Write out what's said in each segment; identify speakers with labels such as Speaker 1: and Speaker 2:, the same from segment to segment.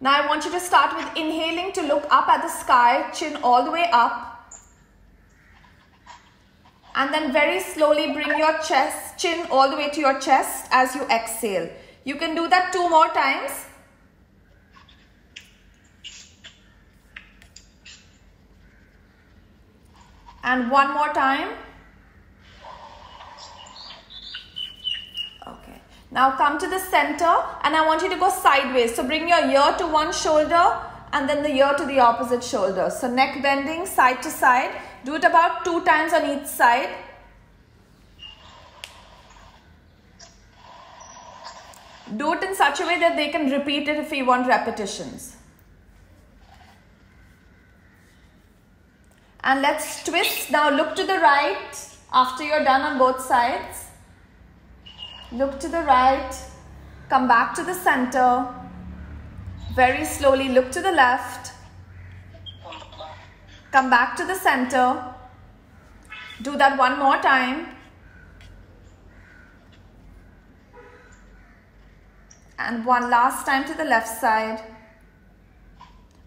Speaker 1: Now I want you to start with inhaling to look up at the sky, chin all the way up. And then very slowly bring your chin all the way to your chest as you exhale. You can do that 2 more times. And 1 more time. Okay. Now come to the center and I want you to go sideways. So bring your ear to one shoulder and then the ear to the opposite shoulder. So neck bending side to side. Do it about 2 times on each side. Do it in such a way that they can repeat it if you want repetitions. And let's twist. Now look to the right after you're done on both sides. Look to the right. Come back to the center. Very slowly look to the left. Come back to the center. Do that 1 more time. And 1 last time to the left side.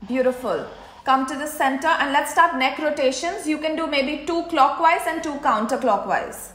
Speaker 1: Beautiful. Come to the center and let's start neck rotations. You can do maybe 2 clockwise and 2 counterclockwise.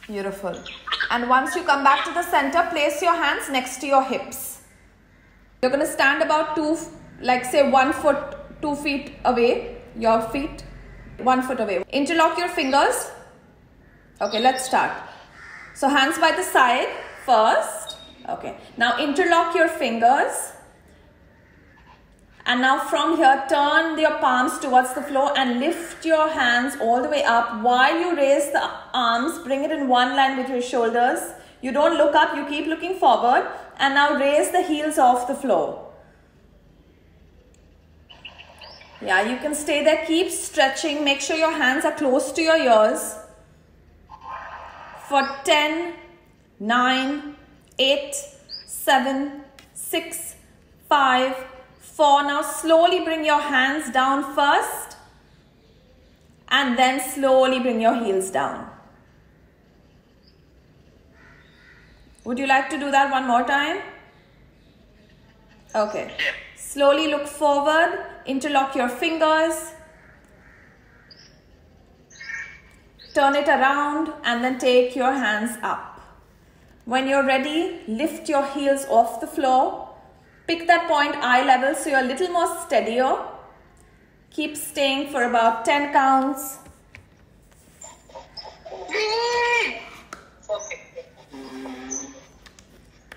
Speaker 1: Beautiful. And once you come back to the center, place your hands next to your hips. You're going to stand about 1 foot, 2 feet away. Your feet 1 foot away. Interlock your fingers. Okay, let's start. So hands by the side first. Okay. Now interlock your fingers. And now from here, turn your palms towards the floor and lift your hands all the way up. While you raise the arms, bring it in one line with your shoulders. You don't look up, you keep looking forward. And now raise the heels off the floor. Yeah, you can stay there. Keep stretching. Make sure your hands are close to your ears. For 10, 9, 8, 7, 6, 5, 4. Now slowly bring your hands down first and then slowly bring your heels down. Would you like to do that one more time? Okay. Slowly look forward, interlock your fingers, turn it around and then take your hands up. When you're ready, lift your heels off the floor. Pick that point eye level so you're a little more steadier. Keep staying for about 10 counts.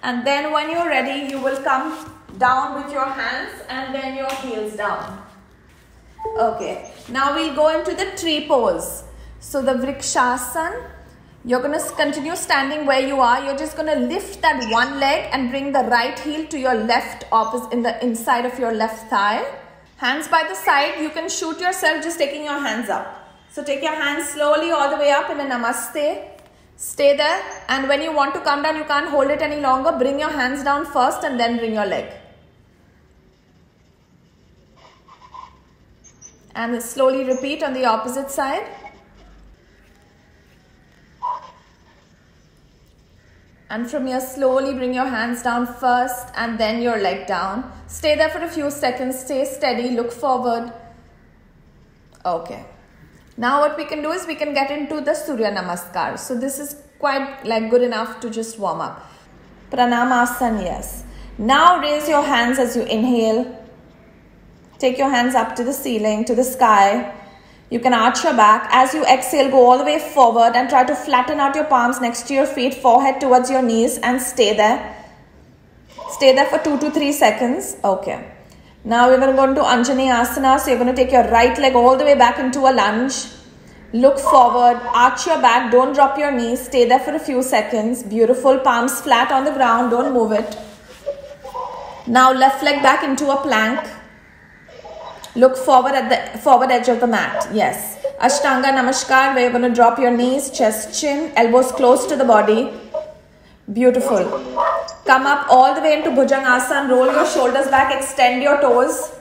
Speaker 1: And then when you're ready, you will come down with your hands and then your heels down. Okay, now we'll go into the tree pose. So the Vrikshasana. You're going to continue standing where you are. You're just going to lift that one leg and bring the right heel to your left opposite in the inside of your left thigh. Hands by the side. You can shoot yourself just taking your hands up. So take your hands slowly all the way up in a namaste. Stay there. And when you want to come down, you can't hold it any longer. Bring your hands down first and then bring your leg. And slowly repeat on the opposite side. And from here, slowly bring your hands down first and then your leg down. Stay there for a few seconds. Stay steady. Look forward. Okay. Now what we can do is we can get into the Surya Namaskar. So this is quite good enough to just warm up. Pranamasana, yes. Now raise your hands as you inhale. Take your hands up to the ceiling, to the sky. You can arch your back. As you exhale, go all the way forward and try to flatten out your palms next to your feet, forehead towards your knees and stay there. Stay there for 2 to 3 seconds. Okay. Now we're going to go into Anjani Asana. So you're going to take your right leg all the way back into a lunge. Look forward, arch your back, don't drop your knees. Stay there for a few seconds. Beautiful. Palms flat on the ground, don't move it. Now left leg back into a plank. Look forward at the forward edge of the mat. Yes. Ashtanga Namaskar, where you're going to drop your knees, chest, chin, elbows close to the body. Beautiful. Come up all the way into Bhujangasana. Roll your shoulders back, extend your toes.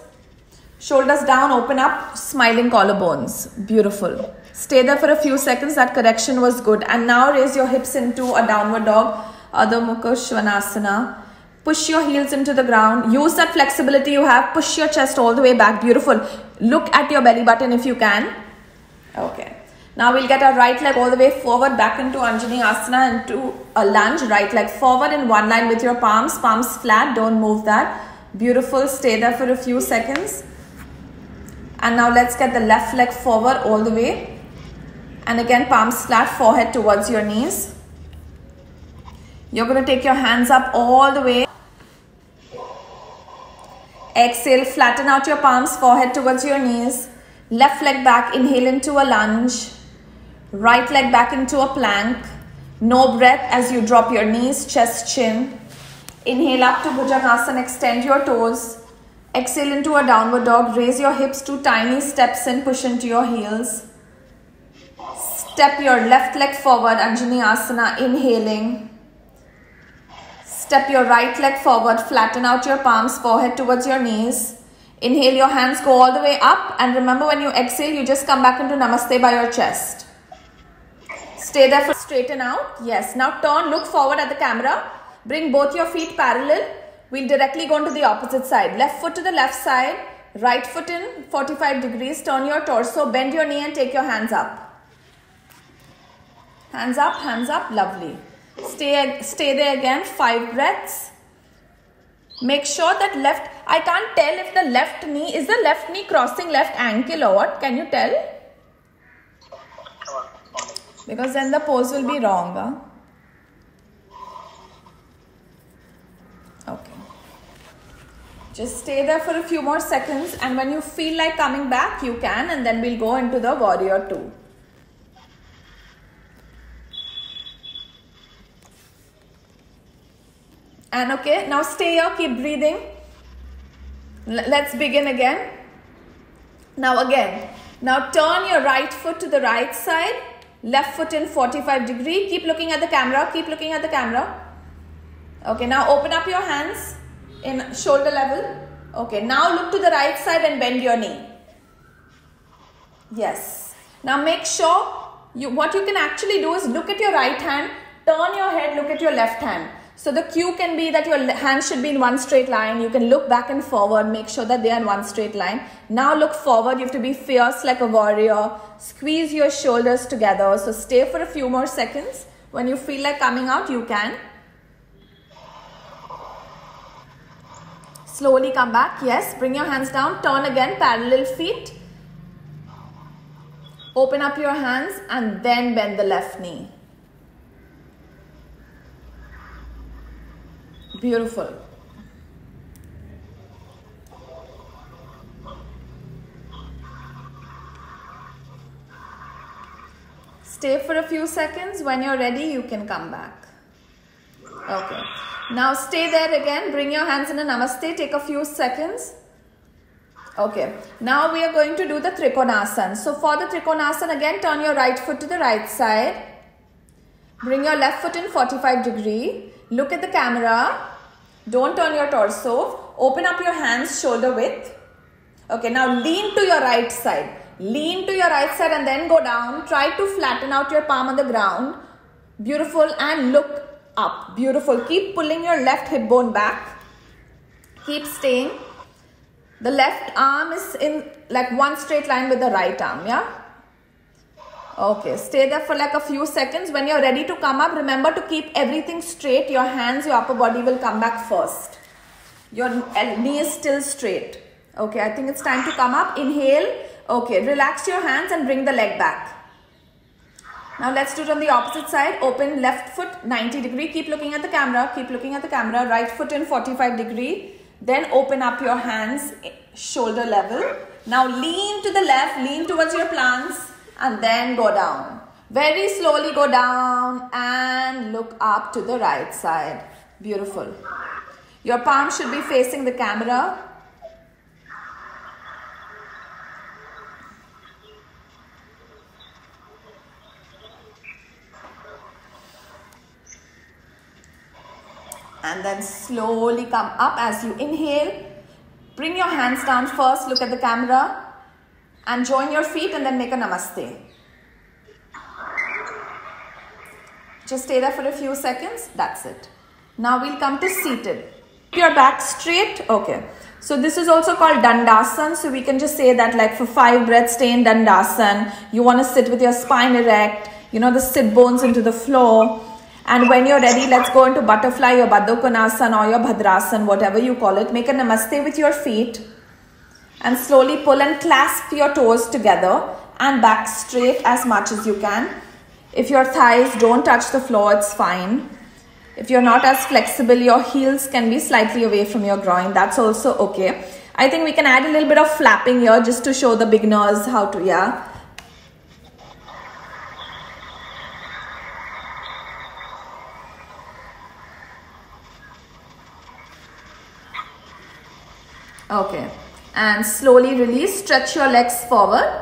Speaker 1: Shoulders down, open up, smiling collarbones. Beautiful. Stay there for a few seconds. That correction was good. And now raise your hips into a downward dog. Adho Mukha Svanasana. Push your heels into the ground. Use that flexibility you have. Push your chest all the way back. Beautiful. Look at your belly button if you can. Okay. Now we'll get our right leg all the way forward, back into Anjani Asana, into a lunge. Right leg forward in one line with your palms. Palms flat. Don't move that. Beautiful. Stay there for a few seconds. And now let's get the left leg forward all the way. And again, palms flat, forehead towards your knees. You're going to take your hands up all the way. Exhale, flatten out your palms, forehead towards your knees. Left leg back, inhale into a lunge. Right leg back into a plank. No breath as you drop your knees, chest, chin. Inhale up to Bhujangasana, extend your toes. Exhale into a downward dog. Raise your hips to tiny steps and push into your heels. Step your left leg forward, Anjani Asana, inhaling. Step your right leg forward, flatten out your palms, forehead towards your knees. Inhale, your hands go all the way up. And remember, when you exhale, you just come back into Namaste by your chest. Stay there for straighten out. Yes. Now turn, look forward at the camera. Bring both your feet parallel. We'll directly go into the opposite side. Left foot to the left side. Right foot in 45 degrees. Turn your torso. Bend your knee and take your hands up. Hands up, hands up. Lovely. Stay there again. 5 breaths. Make sure that left, I can't tell if the left knee, is the left knee crossing left ankle or what? Can you tell? Because then the pose will be wrong. Huh? Okay. Just stay there for a few more seconds, and when you feel like coming back, you can, and then we'll go into the warrior 2. And okay, now stay here, keep breathing. Let's begin again. Now again, now turn your right foot to the right side, left foot in 45 degree. Keep looking at the camera, keep looking at the camera. Okay, now open up your hands in shoulder level. Okay, now look to the right side and bend your knee. Yes. Now make sure, what you can actually do is look at your right hand, turn your head, look at your left hand. So the cue can be that your hands should be in one straight line. You can look back and forward, make sure that they are in one straight line. Now look forward, you have to be fierce like a warrior. Squeeze your shoulders together. So stay for a few more seconds. When you feel like coming out, you can. Slowly come back. Yes, bring your hands down. Turn again, parallel feet. Open up your hands and then bend the left knee. Beautiful. Stay for a few seconds. When you're ready, you can come back. Okay. Now stay there again. Bring your hands in a namaste. Take a few seconds. Okay. Now we are going to do the Trikonasana. So for the Trikonasana, again, turn your right foot to the right side. Bring your left foot in 45 degree. Look at the camera. Don't turn your torso. Open up your hands shoulder width. Okay, now lean to your right side. Lean to your right side and then go down. Try to flatten out your palm on the ground. Beautiful. And look up. Beautiful. Keep pulling your left hip bone back. Keep staying. The left arm is in like one straight line with the right arm. Yeah? Okay, stay there for like a few seconds. When you're ready to come up, remember to keep everything straight. Your hands, your upper body will come back first. Your knee is still straight. Okay, I think it's time to come up. Inhale. Okay, relax your hands and bring the leg back. Now let's do it on the opposite side. Open left foot 90 degree. Keep looking at the camera. Keep looking at the camera. Right foot in 45 degree. Then open up your hands shoulder level. Now lean to the left. Lean towards your plants. And then go down. Very slowly go down and look up to the right side. Beautiful. Your palm should be facing the camera. And then slowly come up as you inhale. Bring your hands down first, look at the camera. And join your feet and then make a namaste. Just stay there for a few seconds. That's it. Now we'll come to seated. Keep your back straight. Okay. So this is also called Dandasana. So we can just say that like for 5 breaths, stay in Dandasana. You want to sit with your spine erect. You know, the sit bones into the floor. And when you're ready, let's go into butterfly, your Baddha Konasana or your Bhadrasana, whatever you call it. Make a namaste with your feet. And slowly pull and clasp your toes together. And back straight as much as you can. If your thighs don't touch the floor, it's fine. If you're not as flexible, your heels can be slightly away from your groin. That's also okay. I think we can add a little bit of flapping here just to show the beginners how to, yeah. Okay. And slowly release. Stretch your legs forward.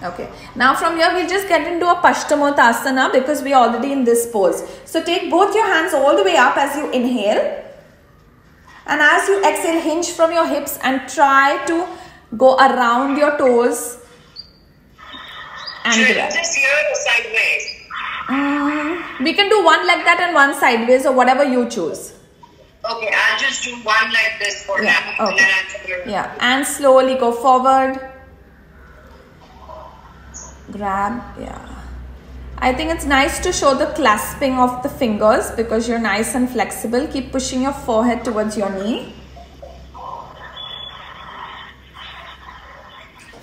Speaker 1: Okay, now from here we'll just get into a Paschimottanasana because we're already in this pose. So take both your hands all the way up as you inhale. And as you exhale, hinge from your hips and try to go around your toes. And
Speaker 2: should I do this here or sideways?
Speaker 1: We can do one like that and one sideways or whatever you choose.
Speaker 2: Okay, I'll just do one like this for now.
Speaker 1: Okay.
Speaker 2: And then
Speaker 1: yeah, and slowly go forward. Grab, yeah. I think it's nice to show the clasping of the fingers because you're nice and flexible. Keep pushing your forehead towards your knee.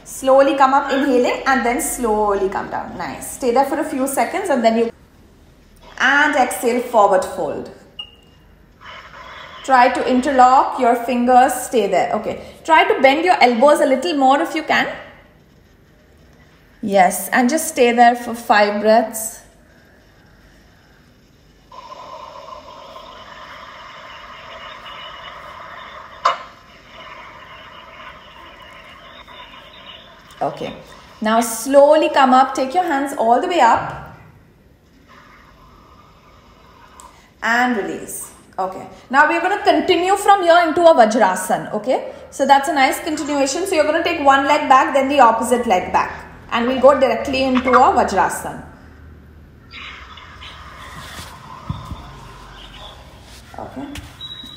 Speaker 1: Slowly come up, inhaling, and then slowly come down. Nice. Stay there for a few seconds and then you... And exhale, forward fold. Try to interlock your fingers. Stay there. Okay. Try to bend your elbows a little more if you can. Yes, and just stay there for 5 breaths. Okay, now slowly come up, take your hands all the way up and release. Okay, now we're going to continue from here into a Vajrasana. Okay, so that's a nice continuation. So you're going to take one leg back, then the opposite leg back. And we'll go directly into a Vajrasana. Okay.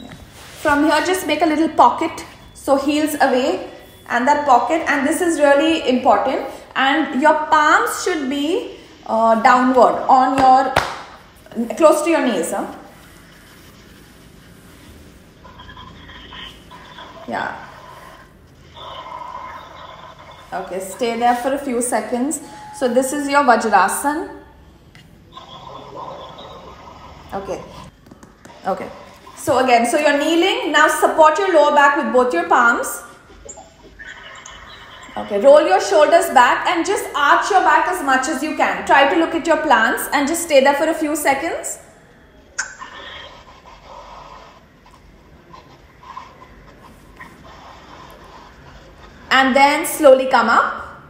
Speaker 1: Yeah. From here, just make a little pocket. So heels away and that pocket. And this is really important. And your palms should be downward on your, close to your knees. Huh? Yeah. Okay, stay there for a few seconds. So this is your Vajrasana. Okay. Okay. So again, so you're kneeling. Now support your lower back with both your palms. Okay, roll your shoulders back and just arch your back as much as you can. Try to look at your plants and just stay there for a few seconds. And then slowly come up.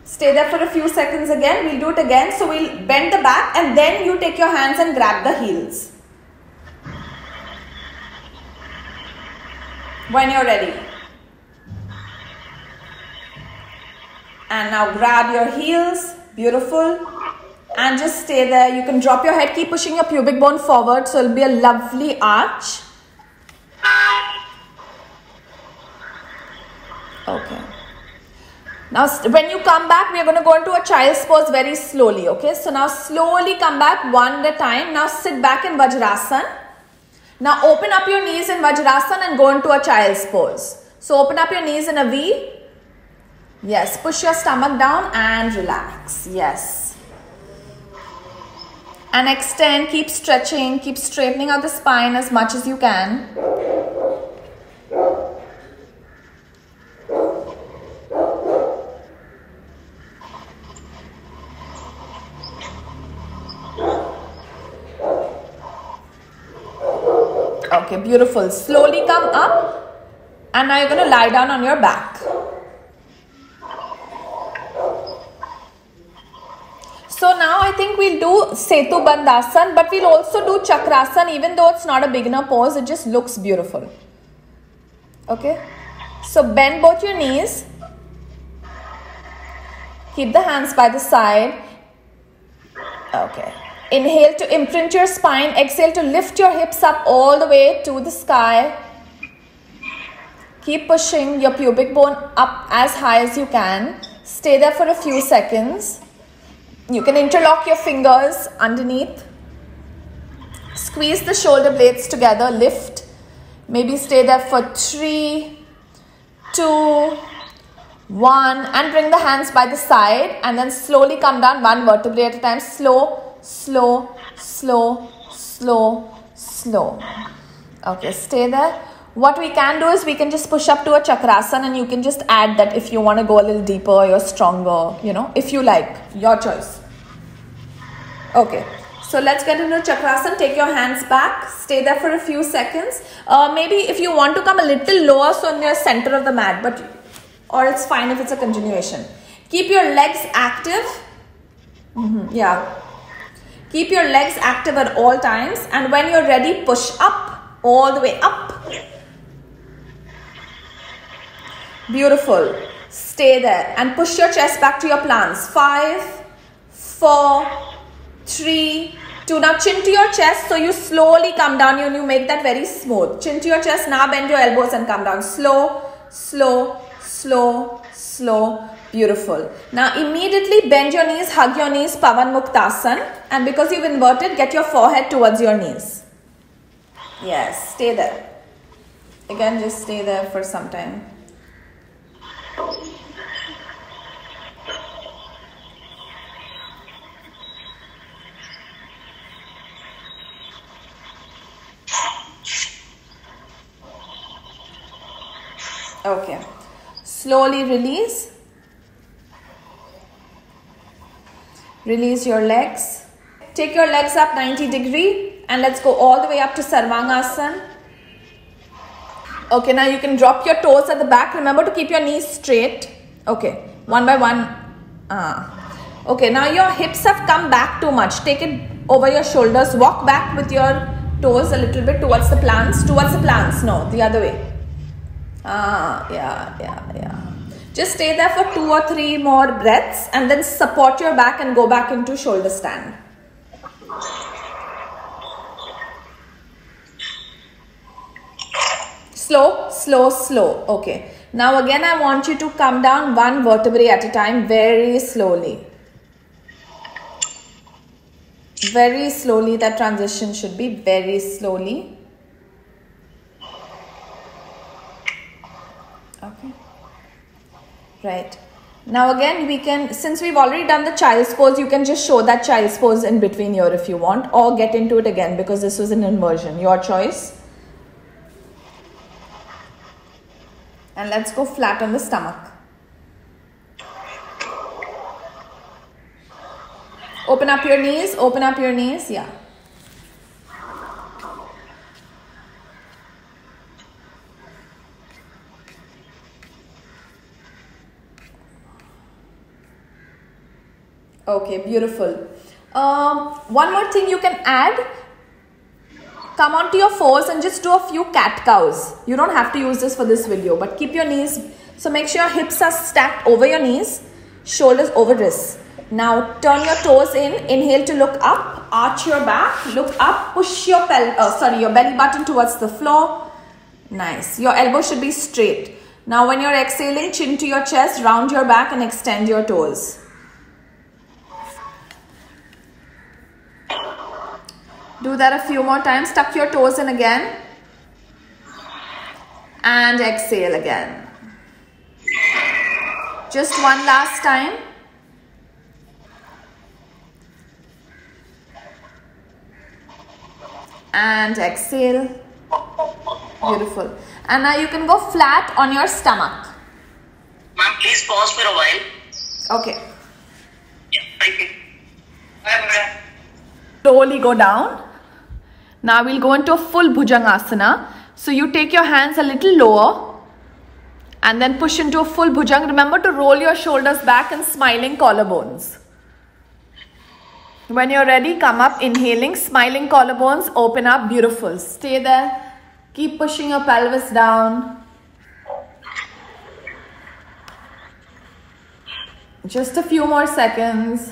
Speaker 1: Stay there for a few seconds again. We'll do it again. So we'll bend the back and then you take your hands and grab the heels. When you're ready. And now grab your heels. Beautiful. And just stay there. You can drop your head. Keep pushing your pubic bone forward. So it'll be a lovely arch. Okay. Now when you come back, we are going to go into a child's pose very slowly. Okay. So now slowly come back one at a time. Now sit back in Vajrasana. Now open up your knees in Vajrasana and go into a child's pose. So open up your knees in a V. Yes. Push your stomach down and relax. Yes. And extend. Keep stretching. Keep straightening out the spine as much as you can. Okay, beautiful. Slowly come up and now you're going to lie down on your back. So now I think we'll do Setu Bandhasan, but we'll also do Chakrasan, even though it's not a beginner pose, it just looks beautiful. Okay, so bend both your knees. Keep the hands by the side. Okay. Inhale to imprint your spine. Exhale to lift your hips up all the way to the sky. Keep pushing your pubic bone up as high as you can. Stay there for a few seconds. You can interlock your fingers underneath. Squeeze the shoulder blades together. Lift. Maybe stay there for 3, 2, 1. And bring the hands by the side. And then slowly come down one vertebrae at a time. Slow. Slow, slow, slow, slow. Okay, stay there. What we can do is we can just push up to a Chakrasan, and you can just add that if you want to go a little deeper, you're stronger, you know, if you like, your choice. Okay, so let's get into Chakrasan. Take your hands back. Stay there for a few seconds. Maybe if you want to come a little lower, so in the center of the mat, or it's fine if it's a continuation. Keep your legs active. Yeah. Keep your legs active at all times, and when you're ready, push up, all the way up. Beautiful. Stay there and push your chest back to your plants. 5, 4, 3, 2. Now chin to your chest, so you slowly come down. You make that very smooth. Chin to your chest. Now bend your elbows and come down. Slow, slow, slow, slow. Beautiful. Now immediately bend your knees, hug your knees, Pavan Muktasan. And because you've inverted, get your forehead towards your knees. Yes, stay there. Again, just stay there for some time. Okay. Slowly release. Release your legs. Take your legs up 90 degrees and let's go all the way up to Sarvangasana. Okay, now you can drop your toes at the back. Remember to keep your knees straight. Okay, one by one. Okay, now your hips have come back too much. Take it over your shoulders. Walk back with your toes a little bit towards the plants. Towards the plants. No, the other way. Yeah. Just stay there for 2 or 3 more breaths and then support your back and go back into shoulder stand. Slow, slow, slow. Okay. Now again, I want you to come down one vertebrae at a time very slowly. Very slowly. That transition should be very slowly. Okay. Right. Now again, we can, since we've already done the child's pose, you can just show that child's pose in between here if you want, or get into it again because this was an inversion. Your choice. And let's go flat on the stomach. Open up your knees, open up your knees, yeah. Okay, beautiful. One more thing you can add. Come onto your fours and just do a few cat cows. You don't have to use this for this video, but keep your knees. So make sure your hips are stacked over your knees, shoulders over wrists. Now turn your toes in. Inhale to look up. Arch your back. Look up. Push your your belly button towards the floor. Nice. Your elbow should be straight. Now when you're exhaling, chin to your chest, round your back and extend your toes. Do that a few more times. Tuck your toes in again. And exhale again. Just one last time. And exhale. Beautiful. And now you can go flat on your stomach.
Speaker 2: Ma'am, please pause for a while.
Speaker 1: Okay.
Speaker 2: Yeah, thank you. Bye-bye.
Speaker 1: Slowly go down. Now we'll go into a full Bhujangasana. So you take your hands a little lower and then push into a full Bhujang. Remember to roll your shoulders back and smiling collarbones. When you're ready, come up, inhaling, smiling collarbones, open up, beautiful. Stay there. Keep pushing your pelvis down. Just a few more seconds.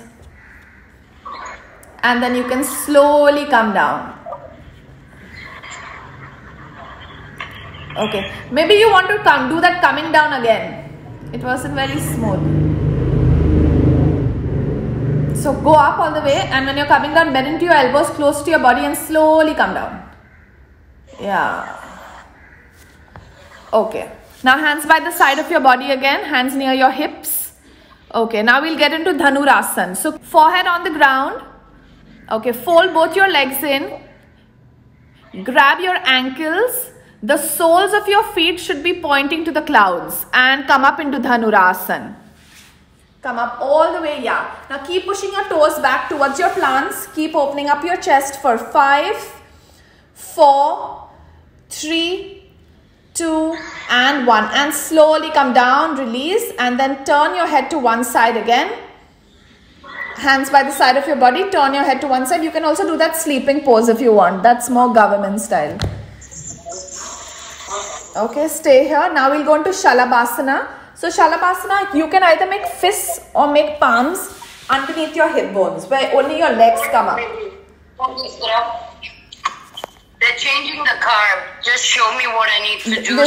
Speaker 1: And then you can slowly come down. Okay, maybe you want to do that coming down again. It wasn't very smooth. So go up all the way, and when you're coming down, bend into your elbows close to your body and slowly come down. Yeah. Okay. Now hands by the side of your body again, hands near your hips. Okay, now we'll get into Dhanurasana. So forehead on the ground. Okay, fold both your legs in. Grab your ankles. The soles of your feet should be pointing to the clouds and come up into Dhanurasana. Come up all the way, yeah. Now keep pushing your toes back towards your plants. Keep opening up your chest for 5, 4, 3, 2, and 1. And slowly come down, release, and then turn your head to one side again. Hands by the side of your body, turn your head to one side. You can also do that sleeping pose if you want. That's more government style. Okay, stay here. Now we'll go into Shalabhasana. So Shalabhasana, you can either make fists or make palms underneath your hip bones, where only your legs come up.
Speaker 2: They're changing the carb. Just show me what I need to do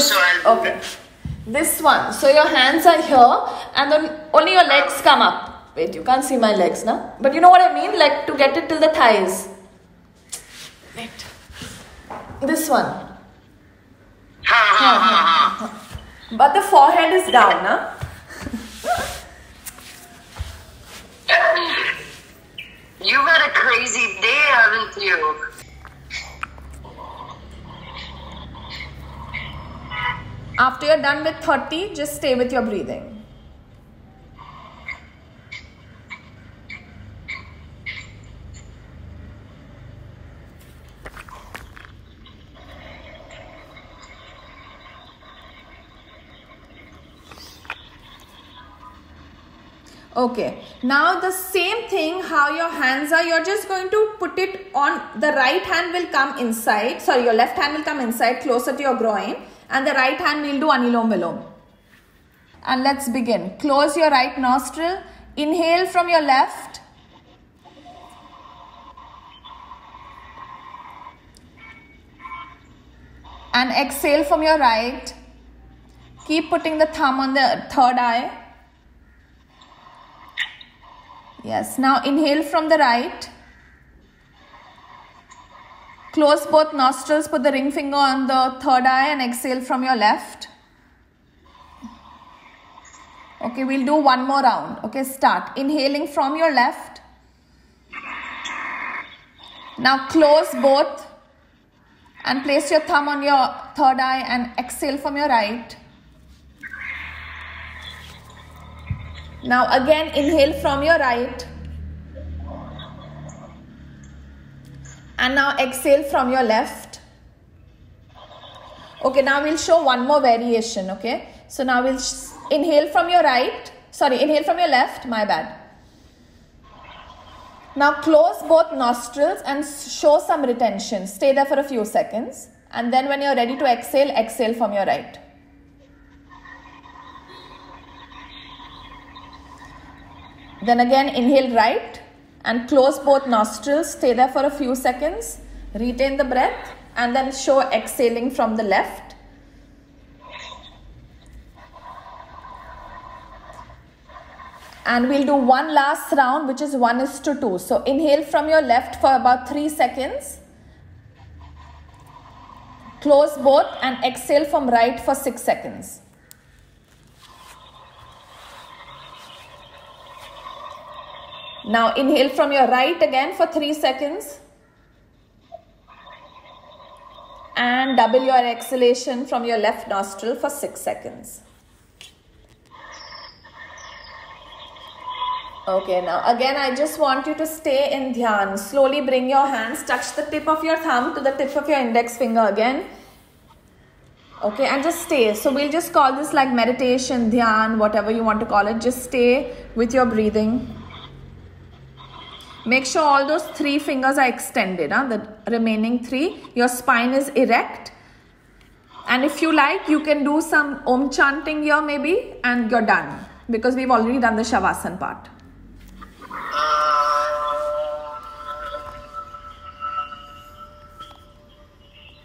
Speaker 2: I'll do it.
Speaker 1: This one. So your hands are here and then only your legs come up. Wait, you can't see my legs now. But you know what I mean? Like to get it till the thighs. Wait. This one. But the forehead is down, huh?
Speaker 2: You've had a crazy day, haven't you?
Speaker 1: After you're done with 30, just stay with your breathing. Okay, now the same thing, how your hands are, you're just going to put it on, the right hand will come inside, sorry, your left hand will come inside closer to your groin, and the right hand will do Anulom Vilom. And let's begin. Close your right nostril, inhale from your left, and exhale from your right. Keep putting the thumb on the third eye. Yes, now inhale from the right. Close both nostrils, put the ring finger on the third eye and exhale from your left. Okay, we'll do one more round. Okay, start. Inhaling from your left. Now close both and place your thumb on your third eye and exhale from your right. Now again inhale from your right. And now exhale from your left. Okay, now we'll show one more variation, okay? So now we'll inhale from your right. Sorry, inhale from your left, my bad. Now close both nostrils and show some retention. Stay there for a few seconds. And then when you're ready to exhale, exhale from your right. Then again inhale right and close both nostrils. Stay there for a few seconds. Retain the breath and then show exhaling from the left. And we'll do one last round, which is 1:2. So inhale from your left for about 3 seconds. Close both and exhale from right for 6 seconds. Now inhale from your right again for 3 seconds. And double your exhalation from your left nostril for 6 seconds. Okay, now again I just want you to stay in dhyan. Slowly bring your hands, touch the tip of your thumb to the tip of your index finger again. Okay, and just stay. So we'll just call this like meditation, dhyan, whatever you want to call it. Just stay with your breathing. Make sure all those 3 fingers are extended, the remaining 3. Your spine is erect. And if you like, you can do some Om chanting here maybe, and you're done. Because we've already done the Shavasana part.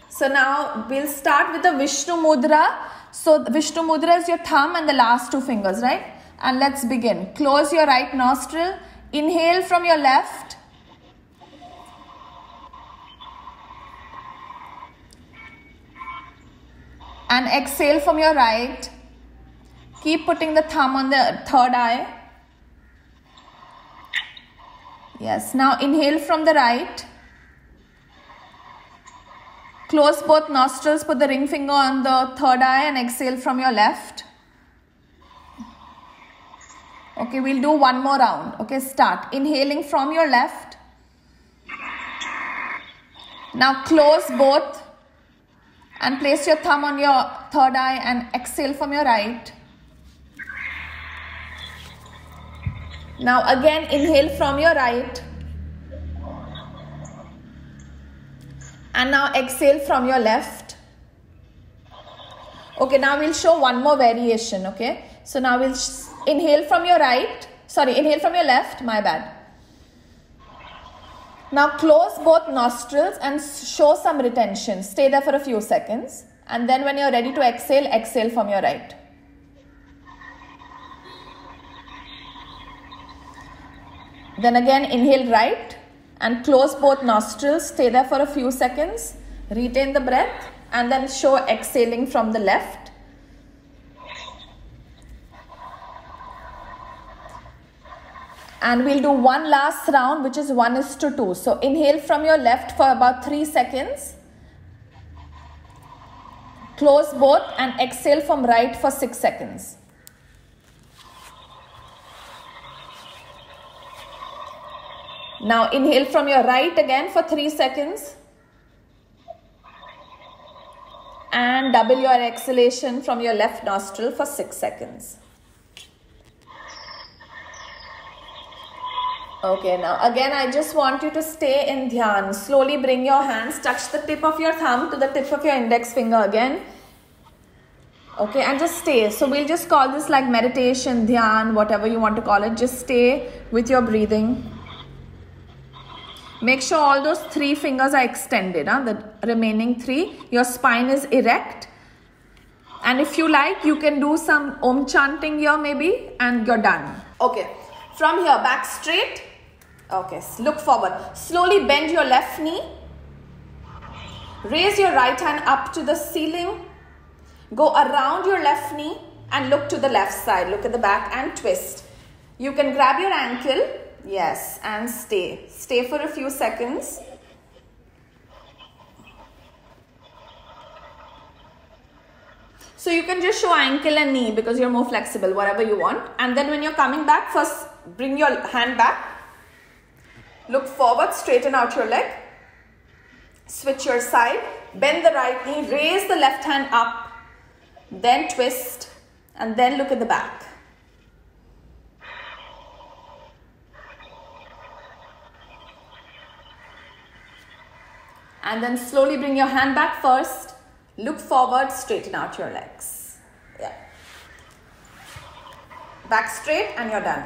Speaker 1: So now we'll start with the Vishnu Mudra. So Vishnu Mudra is your thumb and the last 2 fingers, right? And let's begin. Close your right nostril. Inhale from your left. And exhale from your right. Keep putting the thumb on the third eye. Yes, now inhale from the right. Close both nostrils, put the ring finger on the third eye and exhale from your left. Okay, we'll do one more round. Okay, start. Inhaling from your left. Now close both and place your thumb on your third eye and exhale from your right. Now again inhale from your right. And now exhale from your left. Okay, now we'll show one more variation, okay? So now we'll inhale from your right. Sorry, inhale from your left, my bad. Now close both nostrils and show some retention. Stay there for a few seconds. And then when you're ready to exhale, exhale from your right. Then again inhale right and close both nostrils. Stay there for a few seconds. Retain the breath and then show exhaling from the left. And we'll do one last round, which is 1:2. So inhale from your left for about 3 seconds. Close both and exhale from right for 6 seconds. Now inhale from your right again for 3 seconds. And double your exhalation from your left nostril for 6 seconds. Okay, now again I just want you to stay in dhyan. Slowly bring your hands, touch the tip of your thumb to the tip of your index finger again. Okay, and just stay. So we'll just call this like meditation, dhyan, whatever you want to call it. Just stay with your breathing. Make sure all those 3 fingers are extended, the remaining 3. Your spine is erect. And if you like, you can do some Om chanting here maybe, and you're done. Okay, from here, back straight. Okay, look forward. Slowly bend your left knee. Raise your right hand up to the ceiling. Go around your left knee and look to the left side. Look at the back and twist. You can grab your ankle. Yes, and stay. Stay for a few seconds. So you can just show ankle and knee because you're more flexible, whatever you want. And then when you're coming back, first bring your hand back. Look forward, straighten out your leg. Switch your side. Bend the right knee, raise the left hand up. Then twist and then look at the back. And then slowly bring your hand back first. Look forward, straighten out your legs. Yeah. Back straight and you're done.